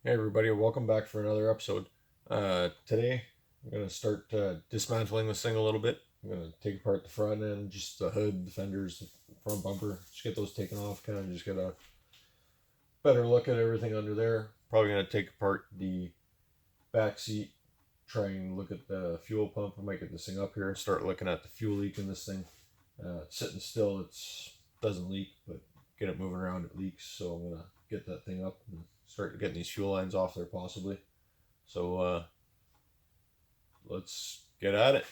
Hey everybody, welcome back for another episode. Today I'm going to start dismantling this thing a little bit. I'm going to take apart the front end, just the hood, the fenders, the front bumper, just get those taken off, kind of just get a better look at everything under there. Probably going to take apart the back seat, try and look at the fuel pump. I might get this thing up here and start looking at the fuel leak in this thing. It's sitting still, it doesn't leak, but get it moving around, it leaks. So I'm going to get that thing up and start getting these fuel lines off there possibly. So let's get at it.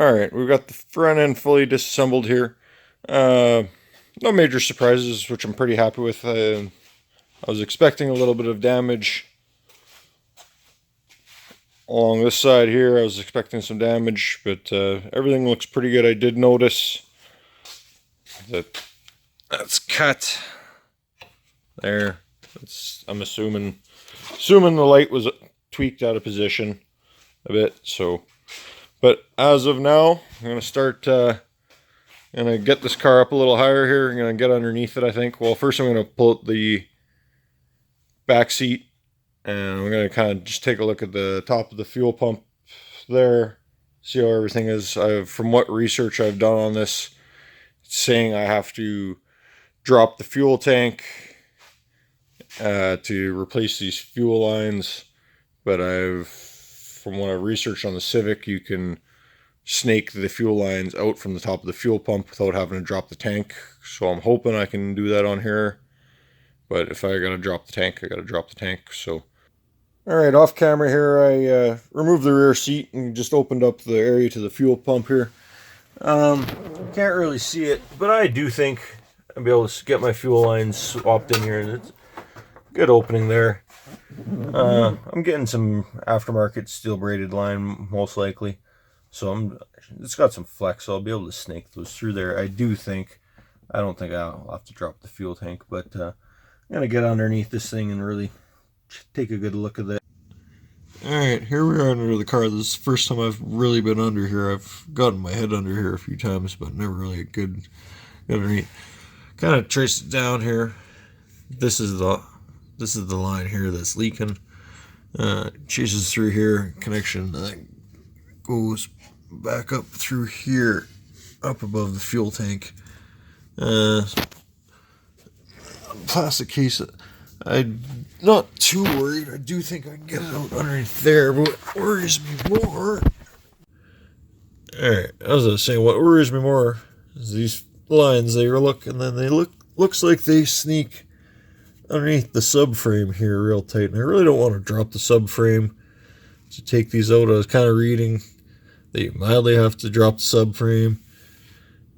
Alright, we've got the front end fully disassembled here. No major surprises, which I'm pretty happy with. I was expecting a little bit of damage along this side here. I was expecting some damage, but everything looks pretty good. I did notice that that's cut there. I'm assuming the light was tweaked out of position a bit. So, but as of now, I'm gonna start. Gonna get this car up a little higher here. I'm gonna get underneath it, I think. Well, first I'm gonna pull out the back seat, and I'm gonna kind of just take a look at the top of the fuel pump there, see how everything is. From what research I've done on this, it's saying I have to drop the fuel tank to replace these fuel lines. But from what I've researched on the Civic, you can snake the fuel lines out from the top of the fuel pump without having to drop the tank. So I'm hoping I can do that on here. But if I gotta drop the tank, I gotta drop the tank. So, alright, off camera here, I removed the rear seat and just opened up the area to the fuel pump here. Can't really see it, but I do think I'll be able to get my fuel lines swapped in here, and it's a good opening there. I'm getting some aftermarket steel braided line, most likely. So it's got some flex, so I'll be able to snake those through there. I don't think I'll have to drop the fuel tank, but I'm gonna get underneath this thing and really take a good look at that. Alright, here we are under the car. This is the first time I've really been under here. I've gotten my head under here a few times, but never really good underneath. Kind of trace it down here. This is the line here that's leaking. Chases through here, connection goes back up through here, up above the fuel tank. Plastic case, I'm not too worried. I do think I can get it out underneath there, but what worries me more... Alright, as I was saying, what worries me more is these lines. Looks like they sneak underneath the subframe here real tight, and I really don't want to drop the subframe to take these out. I was kind of reading that you mildly have to drop the subframe.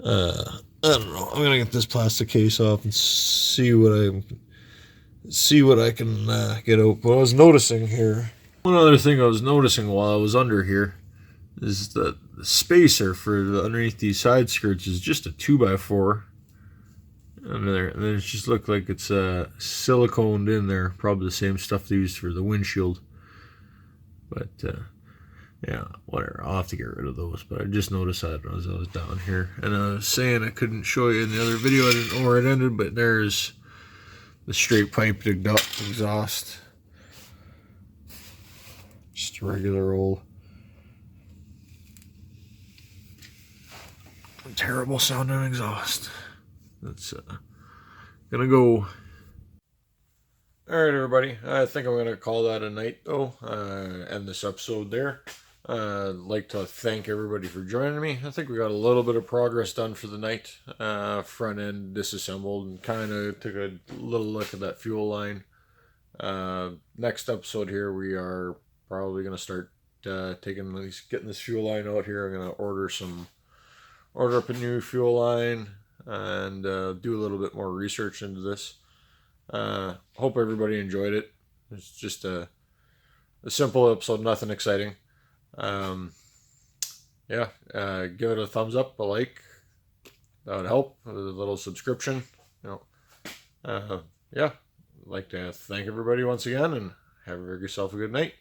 I don't know. I'm gonna get this plastic case off and see what I can get out. But I was noticing here, one other thing I was noticing while I was under here is that the spacer for underneath these side skirts is just a 2x4 under there, and it just looked like it's siliconed in there, probably the same stuff they used for the windshield. But yeah, whatever, I'll have to get rid of those. But I just noticed that as I was down here, and I was saying I couldn't show you in the other video, I didn't know where it ended, but there's the straight pipe exhaust. Just a regular old terrible sounding exhaust. That's gonna go. Alright, everybody, I think I'm gonna call that a night, though. End this episode there. I'd like to thank everybody for joining me. I think we got a little bit of progress done for the night. Front end disassembled, and kind of took a little look at that fuel line. Next episode here, we are probably going to start getting this fuel line out here. I'm going to order up a new fuel line, and do a little bit more research into this. Hope everybody enjoyed it. It's just a simple episode, nothing exciting. Yeah, give it a thumbs up, a like, that would help, with a little subscription, yeah, I'd like to thank everybody once again, and have yourself a good night.